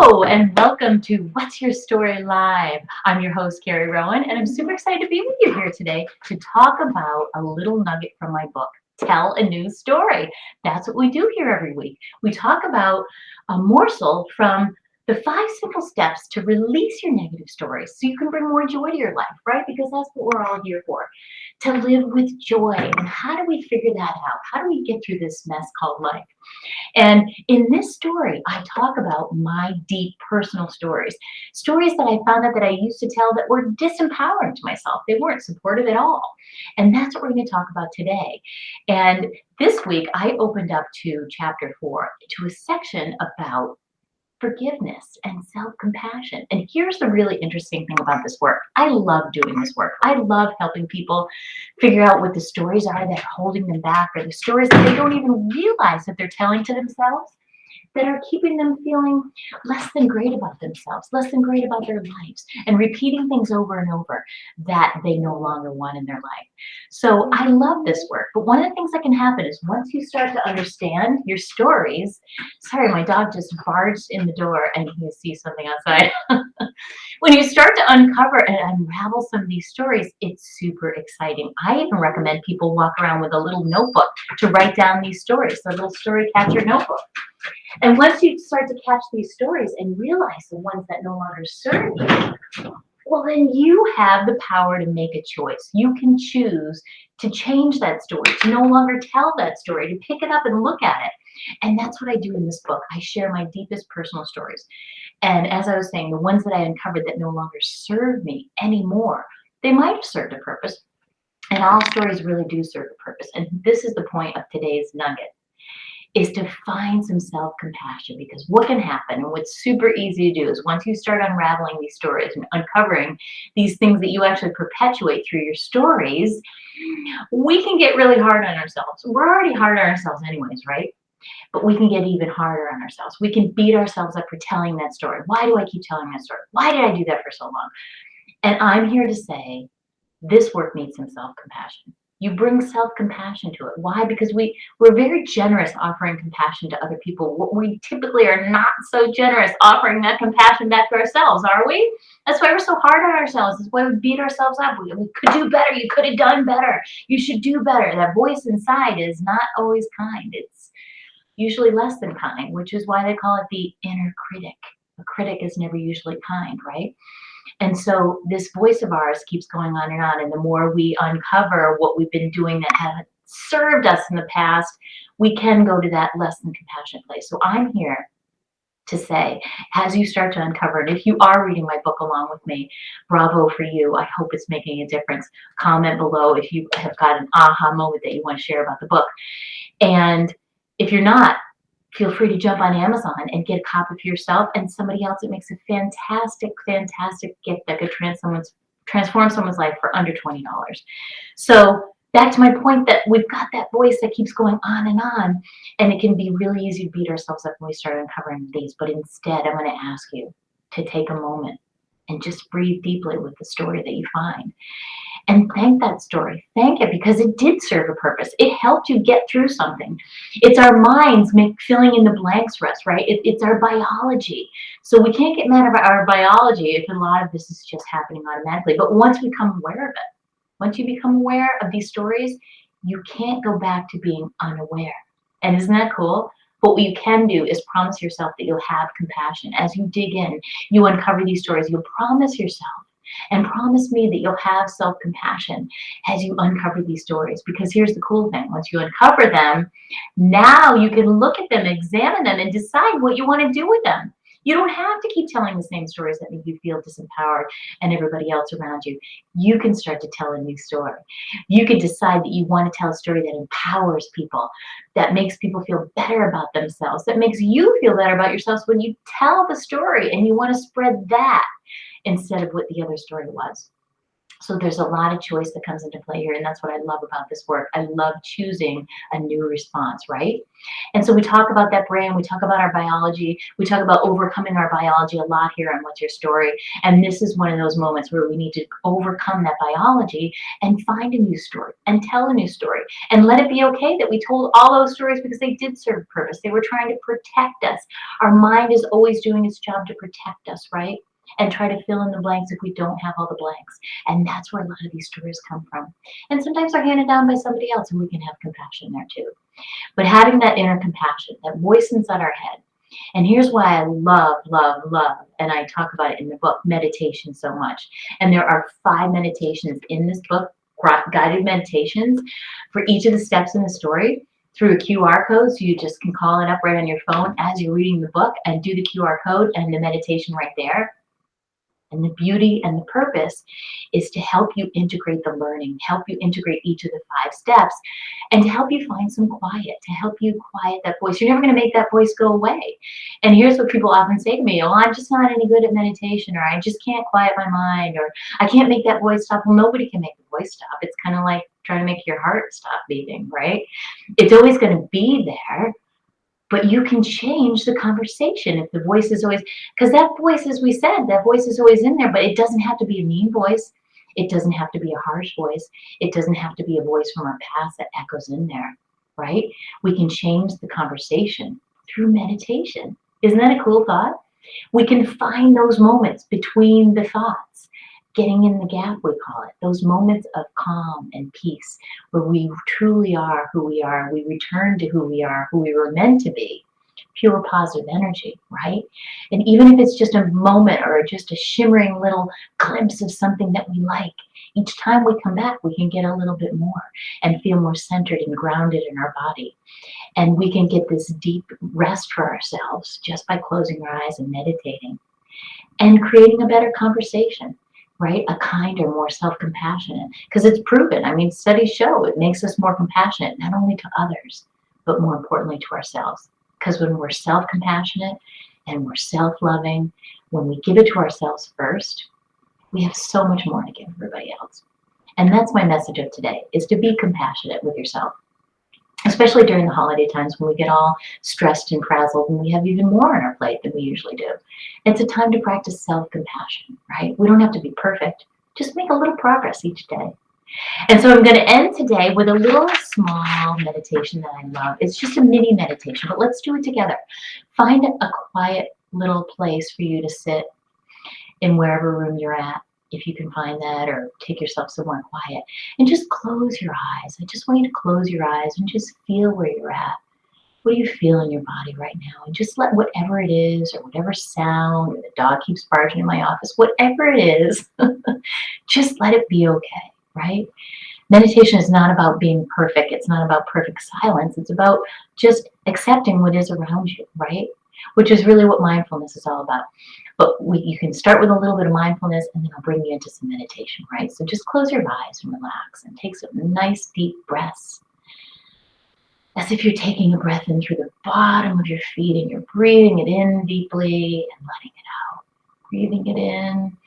Hello and welcome to What's Your Story Live. I'm your host, Carrie Rowan, and I'm super excited to be with you here today to talk about a little nugget from my book, Tell a New Story. That's what we do here every week. We talk about a morsel from the 5 simple steps to release your negative stories so you can bring more joy to your life, right? Because that's what we're all here for, to live with joy. And how do we figure that out? How do we get through this mess called life? And in this story, I talk about my deep personal stories that I found out that I used to tell that were disempowering to myself. They weren't supportive at all. And that's what we're going to talk about today. And this week, I opened up to chapter 4, to a section about forgiveness and self-compassion. And here's the really interesting thing about this work. I love doing this work. I love helping people figure out what the stories are that are holding them back, or the stories that they don't even realize that they're telling to themselves, that are keeping them feeling less than great about themselves, less than great about their lives, and repeating things over and over that they no longer want in their life. So I love this work. But one of the things that can happen is once you start to understand your stories, sorry, my dog just barged in the door and he sees something outside. When you start to uncover and unravel some of these stories, it's super exciting. I even recommend people walk around with a little notebook to write down these stories, a little story catcher notebook. And once you start to catch these stories and realize the ones that no longer serve you, well, then you have the power to make a choice. You can choose to change that story, to no longer tell that story, to pick it up and look at it. And that's what I do in this book. I share my deepest personal stories. And as I was saying, the ones that I uncovered that no longer serve me anymore, they might have served a purpose. And all stories really do serve a purpose. And this is the point of today's nugget, is to find some self-compassion. Because what can happen, and what's super easy to do, is once you start unraveling these stories and uncovering these things that you actually perpetuate through your stories, we can get really hard on ourselves. We're already hard on ourselves anyways, right? But we can get even harder on ourselves. We can beat ourselves up for telling that story. Why do I keep telling that story? Why did I do that for so long? And I'm here to say this work needs some self-compassion. You bring self-compassion to it. Why? Because we're very generous offering compassion to other people. What we typically are not so generous offering that compassion back to ourselves, are we? That's why we're so hard on ourselves. That's why we beat ourselves up. We could do better. You could have done better. You should do better. That voice inside is not always kind. It's usually less than kind, which is why they call it the inner critic. A critic is never usually kind, right? And so this voice of ours keeps going on, and the more we uncover what we've been doing that haven't served us in the past, we can go to that less than compassionate place. So I'm here to say, as you start to uncover, and if you are reading my book along with me, bravo for you. I hope it's making a difference. Comment below if you have got an aha moment that you want to share about the book. And if you're not, feel free to jump on Amazon and get a copy for yourself and somebody else. It makes a fantastic, fantastic gift that could transform someone's life for under $20. So back to my point that we've got that voice that keeps going on, and it can be really easy to beat ourselves up when we start uncovering these. But instead, I'm going to ask you to take a moment and just breathe deeply with the story that you find. And thank that story. Thank it, because it did serve a purpose. It helped you get through something. It's our minds filling in the blanks for us, right? It's our biology. So we can't get mad about our biology if a lot of this is just happening automatically. But once we become aware of it, once you become aware of these stories, you can't go back to being unaware. And isn't that cool? But what you can do is promise yourself that you'll have compassion. As you dig in, you uncover these stories, you'll promise yourself and promise me that you'll have self-compassion as you uncover these stories. Because here's the cool thing. Once you uncover them, now you can look at them, examine them, and decide what you want to do with them. You don't have to keep telling the same stories that make you feel disempowered and everybody else around you. You can start to tell a new story. You can decide that you want to tell a story that empowers people, that makes people feel better about themselves, that makes you feel better about yourselves when you tell the story and you want to spread that instead of what the other story was. So there's a lot of choice that comes into play here, and that's what I love about this work. I love choosing a new response, right? And so we talk about that brain, we talk about our biology, we talk about overcoming our biology a lot here on What's Your Story. And this is one of those moments where we need to overcome that biology and find a new story and tell a new story and let it be okay that we told all those stories because they did serve a purpose. They were trying to protect us. Our mind is always doing its job to protect us, right? And try to fill in the blanks if we don't have all the blanks. And that's where a lot of these stories come from. And sometimes they're handed down by somebody else, and we can have compassion there too. But having that inner compassion, that voice inside our head. And here's why I love, love, love, and I talk about it in the book, meditation so much. And there are 5 meditations in this book, guided meditations for each of the steps in the story through a QR code. So you just can call it up right on your phone as you're reading the book and do the QR code and the meditation right there. And the beauty and the purpose is to help you integrate the learning, help you integrate each of the 5 steps, and to help you find some quiet, to help you quiet that voice. You're never going to make that voice go away. And here's what people often say to me: oh, I'm just not any good at meditation, or I just can't quiet my mind, or I can't make that voice stop. Well, nobody can make the voice stop. It's kind of like trying to make your heart stop beating, right? It's always going to be there. But you can change the conversation if the voice is always, because that voice, as we said, that voice is always in there, but it doesn't have to be a mean voice. It doesn't have to be a harsh voice. It doesn't have to be a voice from our past that echoes in there, right? We can change the conversation through meditation. Isn't that a cool thought? We can find those moments between the thoughts, getting in the gap, we call it, those moments of calm and peace where we truly are who we are. We return to who we were meant to be, pure positive energy, right? And even if it's just a moment or just a shimmering little glimpse of something that we like, each time we come back, we can get a little bit more and feel more centered and grounded in our body. And we can get this deep rest for ourselves just by closing our eyes and meditating and creating a better conversation, right? A kinder, more self-compassionate, because it's proven. I mean, studies show it makes us more compassionate, not only to others, but more importantly to ourselves. Because when we're self-compassionate and we're self-loving, when we give it to ourselves first, we have so much more to give everybody else. And that's my message of today, is to be compassionate with yourself, especially during the holiday times when we get all stressed and frazzled and we have even more on our plate than we usually do. It's a time to practice self-compassion, right? We don't have to be perfect. Just make a little progress each day. And so I'm going to end today with a little small meditation that I love. It's just a mini meditation, but let's do it together. Find a quiet little place for you to sit in wherever room you're at, if you can find that, or take yourself somewhere quiet and just close your eyes. I just want you to close your eyes and just feel where you're at. What do you feel in your body right now? And just let whatever it is, or whatever sound, or the dog keeps barging in my office, whatever it is, just let it be okay, right? Meditation is not about being perfect. It's not about perfect silence. It's about just accepting what is around you, right? Which is really what mindfulness is all about. But you can start with a little bit of mindfulness, and then I'll bring you into some meditation, right? So just close your eyes and relax and take some nice deep breaths, as if you're taking a breath in through the bottom of your feet and you're breathing it in deeply and letting it out. Breathing it in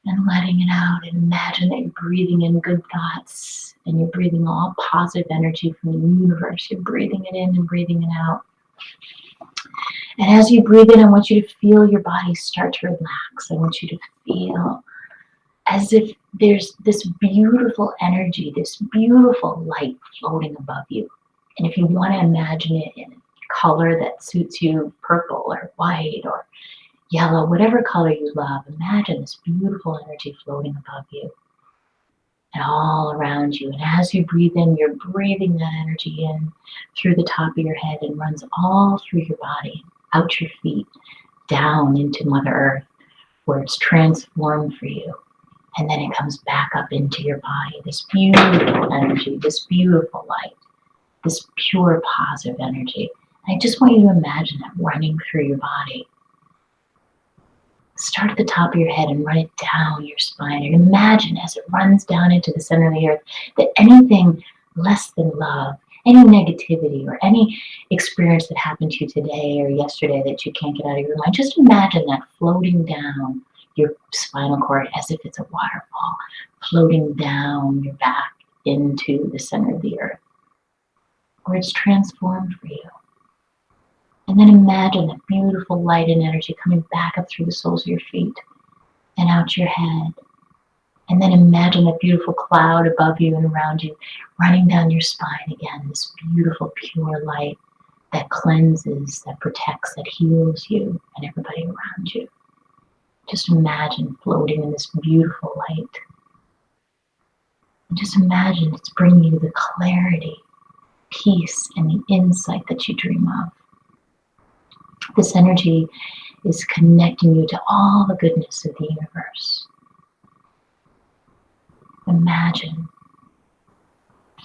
and letting it out. And imagine that you're breathing in good thoughts and you're breathing all positive energy from the universe. You're breathing it in and breathing it out. And as you breathe in, I want you to feel your body start to relax. I want you to feel as if there's this beautiful energy, this beautiful light floating above you. And if you want to imagine it in a color that suits you, purple or white or yellow, whatever color you love, imagine this beautiful energy floating above you and all around you. And as you breathe in, you're breathing that energy in through the top of your head and runs all through your body, out your feet, down into Mother Earth, where it's transformed for you. And then it comes back up into your body, this beautiful energy, this beautiful light, this pure positive energy. And I just want you to imagine that running through your body. Start at the top of your head and run it down your spine. And imagine as it runs down into the center of the earth that anything less than love, any negativity or any experience that happened to you today or yesterday that you can't get out of your mind, just imagine that floating down your spinal cord as if it's a waterfall floating down your back into the center of the earth, where it's transformed for you. And then imagine that beautiful light and energy coming back up through the soles of your feet and out your head. And then imagine that beautiful cloud above you and around you running down your spine again, this beautiful pure light that cleanses, that protects, that heals you and everybody around you. Just imagine floating in this beautiful light. And just imagine it's bringing you the clarity, peace, and the insight that you dream of. This energy is connecting you to all the goodness of the universe. Imagine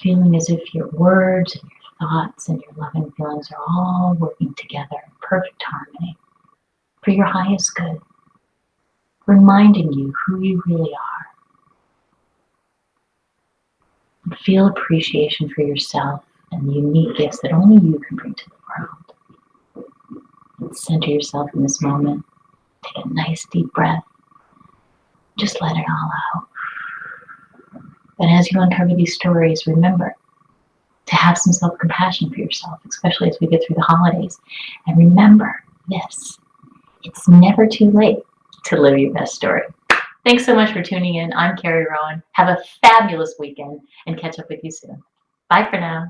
feeling as if your words and your thoughts and your loving feelings are all working together in perfect harmony for your highest good, reminding you who you really are. And feel appreciation for yourself and the unique gifts that only you can bring to the world. And center yourself in this moment. Take a nice deep breath. Just let it all out. And as you uncover these stories, remember to have some self-compassion for yourself, especially as we get through the holidays. And remember this, it's never too late to live your best story. Thanks so much for tuning in. I'm Carrie Rowan. Have a fabulous weekend and catch up with you soon. Bye for now.